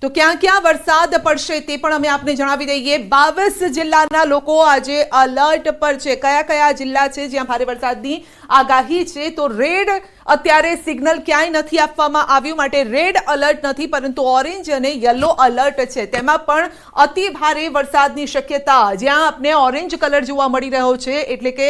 તો ક્યાં ક્યાં વરસાદ પડશે તે પણ અમે આપને જણાવી દઈએ। 22 જિલ્લાના લોકો આજે અલર્ટ પર છે। કયા કયા જિલ્લા છે જ્યાં ભારે વરસાદની આગાહી છે? તો રેડ અત્યારે સિગ્નલ ક્યાંય નથી આપવામાં આવ્યું, માટે રેડ અલર્ટ નથી, પરંતુ ઓરેન્જ અને યલો અલર્ટ છે। તેમાં પણ અતિ ભારે વરસાદની શક્યતા, જ્યાં આપને ઓરેન્જ કલર જોવા મળી રહ્યો છે, એટલે કે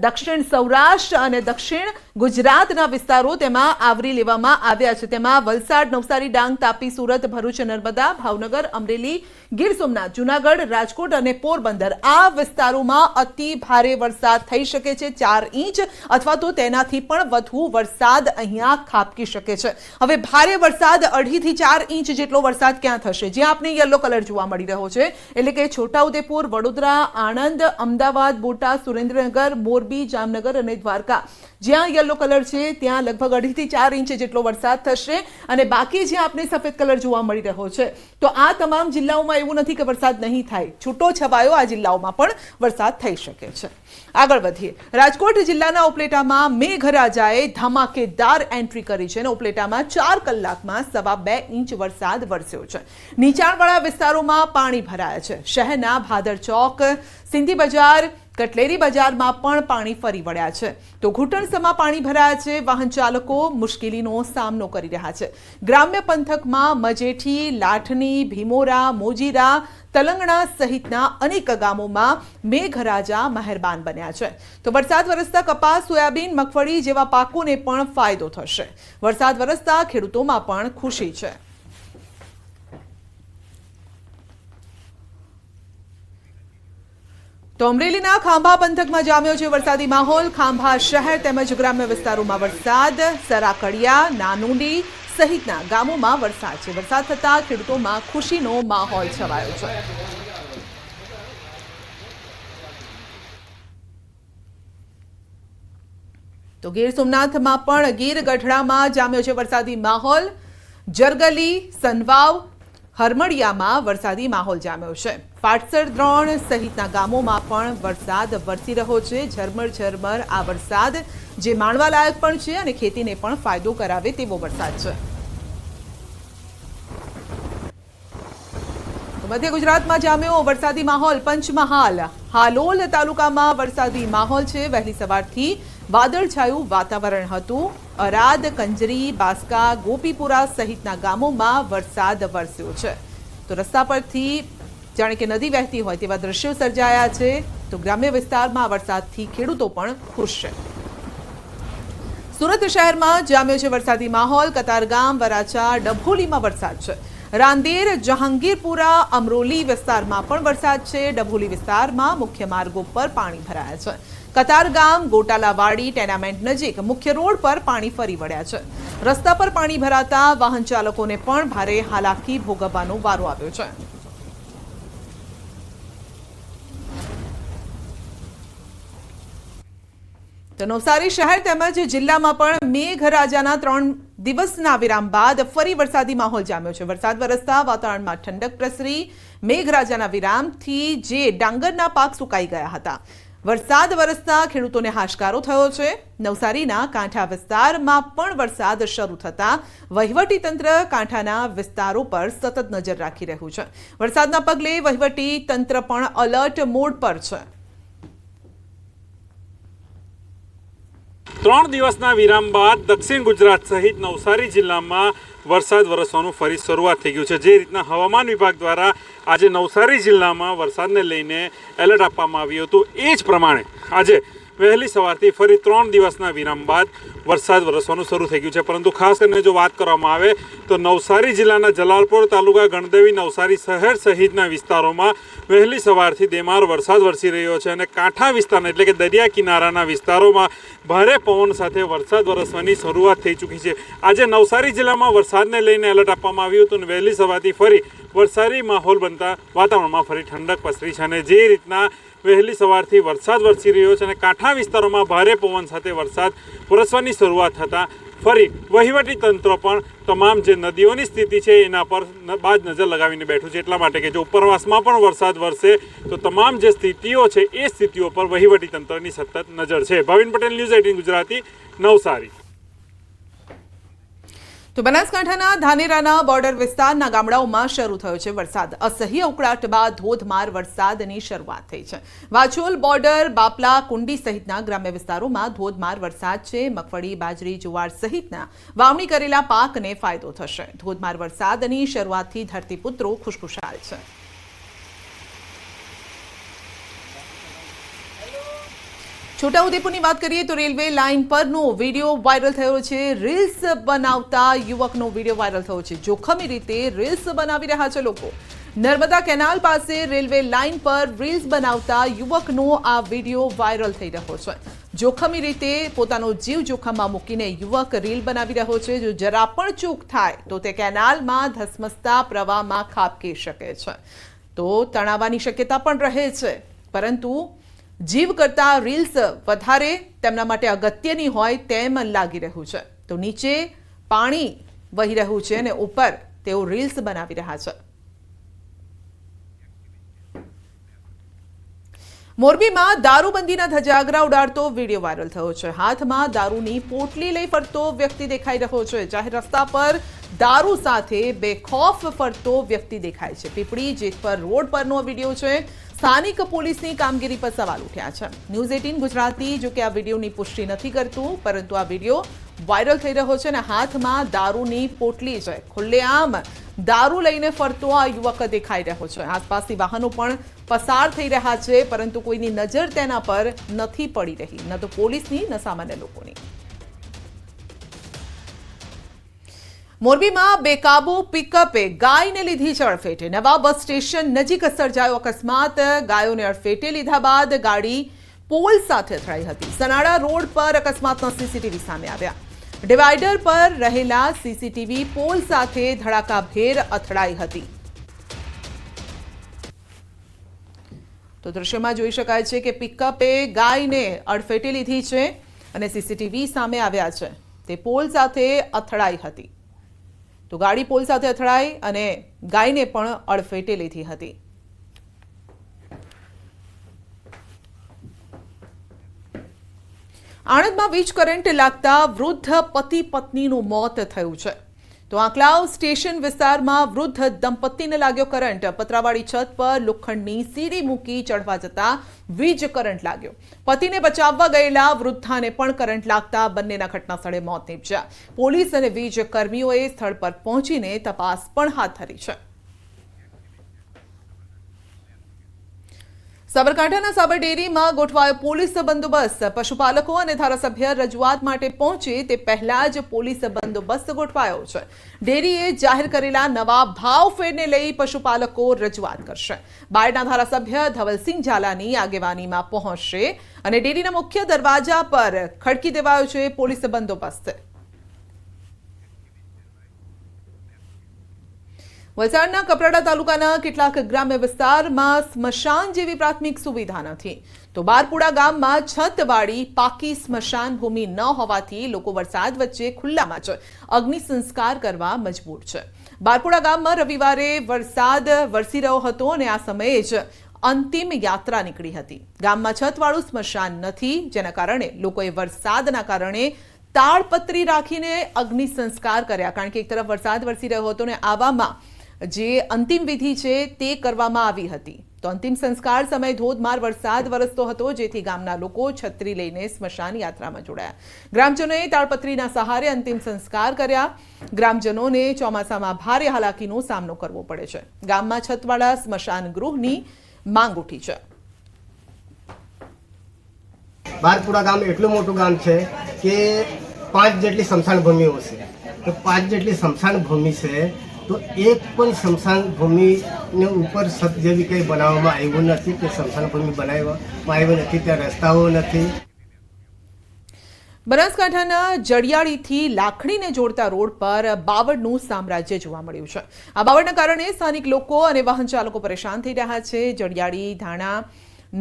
દક્ષિણ સૌરાષ્ટ્ર અને દક્ષિણ ગુજરાતના વિસ્તારો તેમાં આવરી લેવામાં આવ્યા છે। તેમાં વલસાડ, નવસારી, ડાંગ, તાપી, સુરત, ભરૂચ, નર્મદા, ભાવનગર, અમરેલી, ગીર સોમનાથ, જૂનાગઢ, રાજકોટ અને પોરબંદર આ વિસ્તારોમાં અતિ ભારે વરસાદ થઈ શકે છે। 4 ઇંચ અથવા તો તેનાથી પણ વધુ વરસાદ અહીંયા ખાબકી શકે છે। હવે ભારે વરસાદ 2.5 થી 4 ઇંચ જેટલો વરસાદ ક્યાં થશે? જ્યાં આપણે યલો કલર જોવા મળી રહ્યો છે, એટલે કે છોટાઉદેપુર, વડોદરા, આણંદ, અમદાવાદ, બોટાદ, સુરેન્દ્રનગર, મોરબી, જામનગર અને દ્વારકા, જ્યાં યલો કલર છે ત્યાં લગભગ 2.5 થી 4 ઇંચ જેટલો વરસાદ થશે। અને બાકી જ્યાં આપણે સફેદ કલર જોવા મળી રહ્યો છે, તો આ તમામ જિલ્લાઓમાં એવું નથી કે વરસાદ નહીં થાય, છૂટો છવાયો આ જિલ્લાઓમાં પણ વરસાદ થઈ શકે છે। આગળ વધીએ। રાજકોટ જિલ્લાના ઉપલેટામાં મેઘરાજાએ ધમાકેદાર એન્ટ્રી કરી છે અને ઉપલેટામાં 4 કલાકમાં 2.25 ઇંચ વરસાદ વરસ્યો છે। નીચાણવાળા વિસ્તારોમાં પાણી ભરાયા છે। શહેરના ભાદર ચોક, સિંધી બજાર, કટલેરી બજારમાં પણ પાણી ફરી વળ્યા છે, તો ઘૂંટણસમાં પાણી ભરાયા છે। વાહન ચાલકો મુશ્કેલીનો સામનો કરી રહ્યા છે। ગ્રામ્ય પંથકમાં મજેઠી, લાઠની, ભીમોરા, મોજીરા, તલંગણા સહિતના અનેક ગામોમાં મેઘરાજા મહેરબાન બન્યા છે, તો વરસાદ વરસતા કપાસ, સોયાબીન, મગફળી જેવા પાકોને પણ ફાયદો થશે। વરસાદ વરસતા ખેડૂતોમાં પણ ખુશી છે। તો અમરેલીના ખાંભા પંથકમાં જામ્યો છે વરસાદી માહોલ। ખાંભા શહેર તેમજ ગ્રામ્ય વિસ્તારોમાં વરસાદ, સરાકડિયા, નાનુડી સહિતના ગામોમાં વરસાદ છે। વરસાદ થતા ખેડૂતોમાં ખુશીનો માહોલ છવાયો છે। તો ગીર સોમનાથમાં પણ ગીર ગઢડામાં જામ્યો છે વરસાદી માહોલ। જરગલી, સનવાવ, હરમડિયામાં વરસાદી માહોલ જામ્યો છે। પાટસર, દ્રોણ સહિતના ગામોમાં પણ વરસાદ વરસી રહ્યો છે। ઝરમર ઝરમર આ વરસાદ જે માણવા લાયક પણ છે અને ખેતીને પણ ફાયદો કરાવે તેવો વરસાદ છે। મધ્ય ગુજરાતમાં જામ્યો વરસાદી માહોલ। પંચમહાલ, હાલોલ તાલુકામાં વરસાદી માહોલ છે। વહેલી સવારથી વાદળછાયું વાતાવરણ હતું। અરાદ, કંજરી, બાસ્કા, ગોપીપુરા સહિતના ગામોમાં વરસાદ વરસ્યો છે, તો રસ્તા પરથી જાણે કે નદી વહેતી હોય તેવા દ્રશ્યો સર્જાયા છે। તો ગ્રામ્ય વિસ્તારમાં વરસાદથી ખેડૂતો પણ ખુશ છે। સુરત શહેરમાં જામ્યો છે વરસાદી માહોલ। કતારગામ, વરાછા, ડભોલીમાં વરસાદ છે। રાંદેર, જહાંગીરપુરા, અમરોલી વિસ્તારમાં પણ વરસાદ છે। ડભોલી વિસ્તારમાં મુખ્ય માર્ગો પર પાણી ભરાયા છે। કતારગામ, ગોટાલાવાડી ટેનામેન્ટ નજીક મુખ્ય રોડ પર પાણી ફરી વળ્યા છે। રસ્તા પર પાણી ભરાતા વાહન ચાલકોને પણ ભારે હાલાકી ભોગવવાનો વારો આવ્યો છે। તો નવસારી શહેર તેમજ જિલ્લામાં પણ મેઘરાજાના 3 દિવસના વિરામ બાદ ફરી વરસાદી માહોલ જામ્યો છે। વરસાદ વરસતા વાતાવરણમાં ઠંડક પ્રસરી। મેઘરાજાના વિરામથી જે ડાંગરના પાક સુકાઈ ગયા હતા, વરસાદ વરસતા ખેડૂતોને હાશકારો થયો છે। નવસારીના કાંઠા વિસ્તારમાં પણ વરસાદ શરૂ થતા વહીવટીતંત્ર કાંઠાના વિસ્તારો પર સતત નજર રાખી રહ્યું છે। વરસાદના પગલે વહીવટીતંત્ર પણ અલર્ટ મોડ પર છે। 3 દિવસના વિરામ બાદ દક્ષિણ ગુજરાત સહિત નવસારી જિલ્લામાં વરસાદ વરસવાનું ફરી શરૂઆત થઈ ગયું છે। જે રીતના હવામાન વિભાગ દ્વારા આજે નવસારી જિલ્લામાં વરસાદને લઈને એલર્ટ આપવામાં આવ્યું હતું, એ જ પ્રમાણે આજે વહેલી સવારથી ફરી 3 દિવસના વિરામ બાદ વરસાદ વરસવાનું શરૂ થઈ ગયું છે। પરંતુ ખાસ કરીને જો વાત કરવામાં આવે તો નવસારી જિલ્લાના જલાલપોર તાલુકા, ગણદેવી, નવસારી શહેર સહિતના વિસ્તારોમાં વહેલી સવારથી ધેમાર વરસાદ વરસી રહ્યો છે અને કાંઠા વિસ્તારના એટલે કે દરિયા કિનારાના વિસ્તારોમાં ભારે પવન સાથે વરસાદ વરસવાની શરૂઆત થઈ ચૂકી છે। આજે નવસારી જિલ્લામાં વરસાદને લઈને એલર્ટ આપવામાં આવ્યું હતું અને વહેલી સવારથી ફરી વરસાદી માહોલ બનતા વાતાવરણમાં ફરી ઠંડક પસરી છે। અને જે રીતના વહેલી સવારથી વરસાદ વરસી રહ્યો છે અને કાંઠા વિસ્તારોમાં ભારે પવન સાથે વરસાદ વરસવાની શરૂઆત થતાં ફરી વહીવટી તંત્ર પણ તમામ જે નદીઓની સ્થિતિ છે એના પર બાદ નજર લગાવીને બેઠું છે। એટલા માટે કે જો ઉપરવાસમાં પણ વરસાદ વરસે તો તમામ જે સ્થિતિઓ છે એ સ્થિતિઓ પર વહીવટી તંત્રની સતત નજર છે। ભાવિન પટેલ, ન્યૂઝ 18 ગુજરાતી, નવસારી। તો બનાસકાંઠાના ધાનેરાના બોર્ડર વિસ્તારના ગામડાઓમાં શરૂ થયો છે વરસાદ. અસહ્ય ઉકળાટ બાદ ધોધમાર વરસાદની શરૂઆત થઈ છે. વાછોલ, બોર્ડર, બાપલા, કુંડી સહિતના ગ્રામ્ય વિસ્તારોમાં ધોધમાર વરસાદ છે. મગફળી, બાજરી, જુવાર સહિતના વાવણી કરેલા પાકને ફાયદો થશે. ધોધમાર વરસાદની શરૂઆતથી ધરતીપુત્રો ખુશખુશાલ છે. છોટાઉદેપુરની વાત કરીએ તો રેલવે લાઇન પરનો વિડીયો વાયરલ થયો છે. રીલ્સ બનાવતા યુવકનો વિડીયો વાયરલ થયો છે. જોખમી રીતે રીલ્સ બનાવી રહ્યા છે લોકો. નર્મદા કેનાલ પાસે રેલવે લાઇન પર રીલ્સ બનાવતા યુવકનો આ વિડીયો વાયરલ થઈ રહ્યો છે. જોખમી રીતે પોતાનો જીવ જોખમમાં મૂકીને યુવક રીલ બનાવી રહ્યો છે. જો જરા પણ ચૂક થાય તો તે કેનાલમાં ધસમસતા પ્રવાહમાં ખાબકી શકે છે, તો તણાવવાની શક્યતા પણ રહે છે. પરંતુ જીવ કરતા રીલ્સ વધારે તેમના માટે અગત્યની હોય તેમ લાગી રહ્યું છે. તો નીચે પાણી વહી રહ્યું છે અને ઉપર તેઓ રીલ્સ બનાવી રહ્યા છે. મોરબીમાં દારૂબંધીના ધજાગરા ઉડાડતો વિડીયો વાયરલ થયો છે. હાથમાં દારૂની પોટલી લઈ ફરતો વ્યક્તિ દેખાઈ રહ્યો છે. જાહેર રસ્તા પર દારૂ સાથે બેખૌફ ફરતો વ્યક્તિ દેખાય છે. પીપળી જેતપર રોડ પરનો વિડીયો છે. સ્થાનિક પોલીસની કામગીરી પર સવાલ ઉઠ્યા છે. ન્યૂઝ 18 ગુજરાતી જો કે આ વિડીયોની પુષ્ટિ નથી કરતું, પરંતુ આ વિડીયો વાયરલ થઈ રહ્યો છે અને હાથમાં દારૂની પોટલી છે. ખુલ્લેઆમ દારૂ લઈને ફરતો આ યુવક દેખાઈ રહ્યો છે. આસપાસથી વાહનો પણ પસાર થઈ રહ્યા છે, પરંતુ કોઈની નજર તેના પર નથી પડી રહી, ન તો પોલીસની ન સામાન્ય લોકોની. મોરબીમાં બેકાબુ પિકઅપે ગાયને લીધી છે અડફેટે. નવા બસ સ્ટેશન નજીક સર્જાયો અકસ્માત. ગાયોને અડફેટે લીધા બાદ ગાડી પોલ સાથે અથડાઈ હતી. સનાડા રોડ પર અકસ્માતના સીસીટીવી સામે આવ્યા. ડિવાઈડર પર રહેલા સીસીટીવી પોલ સાથે ધડાકાભેર અથડાઈ હતી. તો દ્રશ્યમાં જોઈ શકાય છે કે પિકઅપે ગાયને અડફેટે લીધી છે અને સીસીટીવી સામે આવ્યા છે. તે પોલ સાથે અથડાઈ હતી. તો ગાડી પોલ સાથે અથડાઈ અને ગાયને પણ અડફેટે લીધી હતી. આણંદમાં વીજ કરંટ લાગતા વૃદ્ધ પતિ પત્નીનું મોત થયું છે. તો આંકલાવ સ્ટેશન વિસ્તારમાં વૃદ્ધ દંપતીને લાગ્યો કરંટ. પતરાવાળી છત પર લોખંડની સીડી મૂકી ચડવા જતા વીજ કરંટ લાગ્યો. પતિને બચાવવા ગયેલા વૃદ્ધાને પણ કરંટ લાગતા બંનેના ઘટના સ્થળે મોત નીપજ્યા. પોલીસ અને વીજ કર્મીઓએ સ્થળ પર પહોંચીને તપાસ પણ હાથ ધરી છે. સાબરકાંઠાના સાબર ડેરીમાં ગોઠવાયો પોલીસ બંદોબસ્ત. પશુપાલકો અને ધારાસભ્ય રજૂઆત માટે પહોંચે તે પહેલા જ પોલીસ બંદોબસ્ત ગોઠવાયો છે. ડેરીએ જાહેર કરેલા નવા ભાવ ફેરને લઈ પશુપાલકો રજૂઆત કરશે. બાયડના ધારાસભ્ય ધવલસિંહ ઝાલાની આગેવાનીમાં પહોંચશે અને ડેરીના મુખ્ય દરવાજા પર ખડકી દેવાયો છે પોલીસ બંદોબસ્ત. વલસાડના કપરાડા તાલુકાના કેટલાક ગ્રામ્ય વિસ્તારમાં સ્મશાન જેવી પ્રાથમિક સુવિધા નથી. તો બારપુડા ગામમાં છતવાળી પાકી સ્મશાન ભૂમિ ન હોવાથી લોકો વરસાદ વચ્ચે ખુલ્લામાં જ અગ્નિ સંસ્કાર કરવા મજબૂર છે. બારપુડા ગામમાં રવિવારે વરસાદ વરસી રહ્યો હતો અને આ સમયે જ અંતિમ યાત્રા નીકળી હતી. ગામમાં છતવાળું સ્મશાન નથી, જેના કારણે લોકોએ વરસાદના કારણે તાળપત્રી રાખીને અગ્નિ સંસ્કાર કર્યા. કારણ કે એક તરફ વરસાદ વરસી રહ્યો હતો અને આવામાં જે અંતિમ વિધિ છે તે કરવામાં આવી હતી. તો અંતિમ સંસ્કાર સમયે ધોધમાર વરસાદ વરસતો હતો, જેથી ગામના લોકો છત્રી લઈને સ્મશાન યાત્રામાં જોડાયા. ગ્રામજનોએ તાળપત્રીના સહારે અંતિમ સંસ્કાર કર્યા. ગ્રામજનોને ચોમાસામાં ભારે હાલાકીનો સામનો કરવો પડે છે. ગામમાં છતવાળા સ્મશાન ગૃહની માંગ ઉઠી છે. બારપુરા ગામ એટલું મોટું ગામ છે કે 5 જેટલી સ્મશાન ભૂમિઓ છે. તો 5 જેટલી સ્મશાન ભૂમિ છે, તો એક પણ સ્મશાન ભૂમિને ઉપર છત જેવી કંઈ બનાવવામાં આવ્યું નથી, કે સ્મશાન ભૂમિ બનાવવામાં આવ્યું નથી, ત્યાં રસ્તાઓ નથી. બનાસકાંઠાના જડિયાળીથી લાખણીને જોડતા રોડ પર બાવળનું સામ્રાજ્ય જોવા મળ્યું છે. આ બાવળના કારણે સ્થાનિક લોકો અને વાહન ચાલકો પરેશાન થઈ રહ્યા છે. જડિયાળી, ધાણા,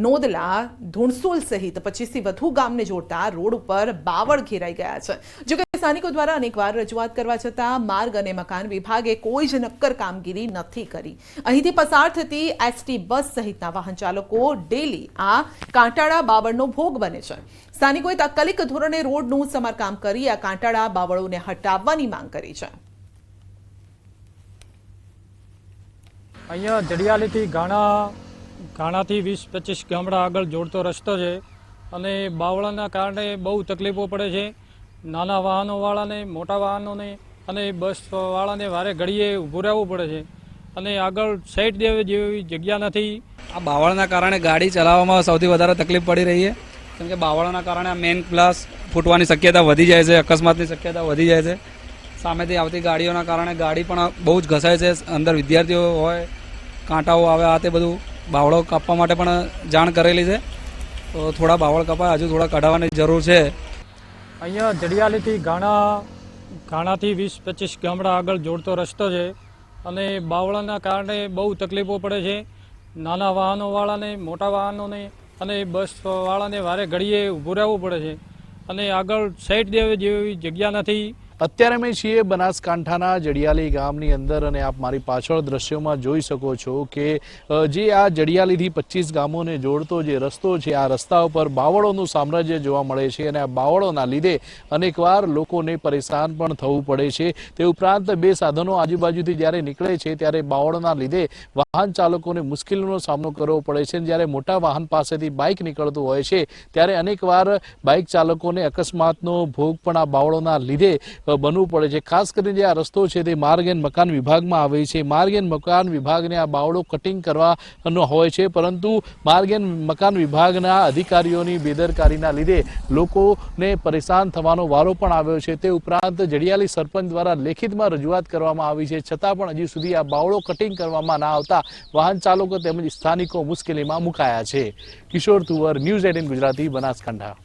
નોદલા, ધુણસોલ સહિત 25થી વધુ ગામને જોડતા રોડ ઉપર બાવળ ઘેરાઈ ગયા છે. જોકે સ્થાનિકો દ્વારા અનેકવાર રજૂઆત કરવા છતાં માર્ગ અને મકાન વિભાગે કોઈ જ નક્કર કામગીરી નથી કરી। અહીંથી પસાર થતી એસટી બસ સહિતના વાહન ચાલકો ડેલી આ કાંટાળા બાવળનો ભોગ બને છે। સ્થાનિકોએ તાત્કાલિક ધોરણે રોડનું સમારકામ કરી આ કાંટાળા બાવળોને હટાવવાની માંગ કરી છે। અહીંયા જડિયાલીથી ઘાણાથી 20-25 ગામડા આગળ જોડતો રસ્તો છે અને બાવળાના કારણે બહુ તકલીફો પડે છે। નાના વાહનોવાળાને, મોટા વાહનોને અને બસવાળાને વારે ઘડીએ ઊભું રહેવું પડે છે અને આગળ સાઈડ દેવી જેવી જગ્યા નથી। આ બાવળના કારણે ગાડી ચલાવવામાં સૌથી વધારે તકલીફ પડી રહી છે, કેમ કે બાવળના કારણે આ મેઇન ગ્લાસ ફૂટવાની શક્યતા વધી જાય છે, અકસ્માતની શક્યતા વધી જાય છે। સામેથી આવતી ગાડીઓના કારણે ગાડી પણ બહુ જ ઘસાય છે, અંદર વિદ્યાર્થીઓ હોય, કાંટાઓ આવે, આ તે બધું બાવળો કાપવા માટે પણ જાણ કરેલી છે, તો થોડા બાવળ કપાય, હજુ થોડા કઢાવવાની જરૂર છે। અહીંયા જડિયાલીથી ઘાણાથી 20-25 ગામડા આગળ જોડતો રસ્તો છે અને બાવળાના કારણે બહુ તકલીફો પડે છે। નાના વાહનોવાળાને, મોટા વાહનોને અને બસવાળાને વારે ઘડીએ ઊભું રહેવું પડે છે અને આગળ સાઈડ દેવી જેવી જગ્યા નથી। અત્યારે અમે છીએ બનાસકાંઠાના જડિયાલી ગામની અંદર અને આપ મારી પાછળ દ્રશ્યોમાં જોઈ શકો છો કે જે આ જડિયાલીથી 25 ગામોને જોડતો જે રસ્તો છે, આ રસ્તા ઉપર બાવળોનું સામ્રાજ્ય જોવા મળે છે અને આ બાવળોના લીધે અનેકવાર લોકોને પરેશાન પણ થવું પડે છે। તે ઉપરાંત બે સાધનો આજુબાજુથી જ્યારે નીકળે છે ત્યારે બાવળોના લીધે વાહન ચાલકોને મુશ્કેલીનો સામનો કરવો પડે છે। જ્યારે મોટા વાહન પાસેથી બાઇક નીકળતું હોય છે ત્યારે અનેકવાર બાઇક ચાલકોને અકસ્માતનો ભોગ પણ આ બાવળોના લીધે બનવું પડે છે। ખાસ કરીને જે આ રસ્તો છે તે માર્ગ એન્ડ મકાન વિભાગમાં આવે છે। માર્ગ એન્ડ મકાન વિભાગને આ બાવળો કટિંગ કરવાનો હોય છે, પરંતુ માર્ગ એન્ડ મકાન વિભાગના અધિકારીઓની બેદરકારીના લીધે લોકોને પરેશાન થવાનો વારો પણ આવ્યો છે। તે ઉપરાંત જડિયાલી સરપંચ દ્વારા લેખિતમાં રજૂઆત કરવામાં આવી છે, છતાં પણ હજી સુધી આ બાવળો કટિંગ કરવામાં ના આવતા વાહન ચાલકો તેમજ સ્થાનિકો મુશ્કેલીમાં મુકાયા છે। કિશોર તુવર, ન્યૂઝ 18 ગુજરાતી, બનાસકાંઠા।